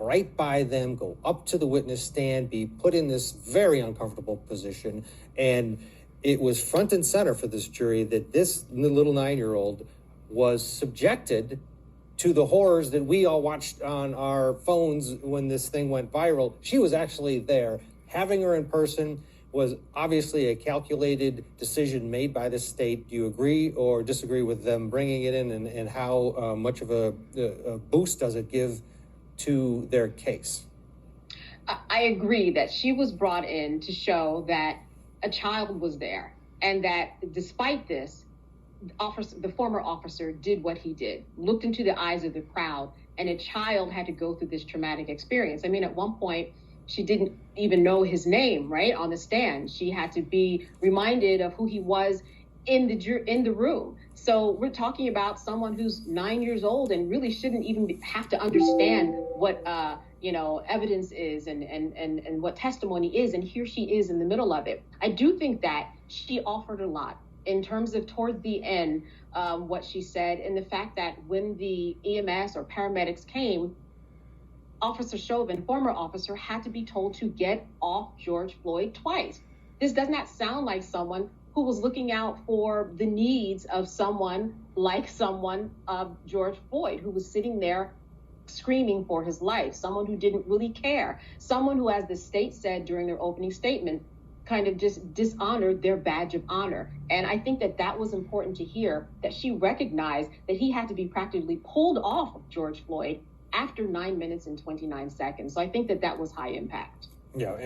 right by them, go up to the witness stand, be put in this very uncomfortable position. And it was front and center for this jury that this little 9-year-old was subjected to the horrors that we all watched on our phones when this thing went viral. She was actually there. Having her in person was obviously a calculated decision made by the state. Do you agree or disagree with them bringing it in, and how much of a boost does it give to their case? I agree that she was brought in to show that a child was there, and that despite this, the former officer did what he did, looked into the eyes of the crowd, and a child had to go through this traumatic experience. I mean, at one point, she didn't even know his name, right, on the stand. She had to be reminded of who he was in the room. So we're talking about someone who's 9 years old and really shouldn't even have to understand what evidence is and what testimony is. And here she is in the middle of it. I do think that she offered a lot in terms of towards the end, what she said, and the fact that when the EMS or paramedics came, Officer Chauvin, former officer, had to be told to get off George Floyd twice. This does not sound like someone who was looking out for the needs of someone of George Floyd, who was sitting there screaming for his life, someone who didn't really care, someone who, as the state said during their opening statement, kind of just dishonored their badge of honor. And I think that that was important to hear, that she recognized that he had to be practically pulled off of George Floyd after 9 minutes and 29 seconds. So I think that that was high impact. Yeah.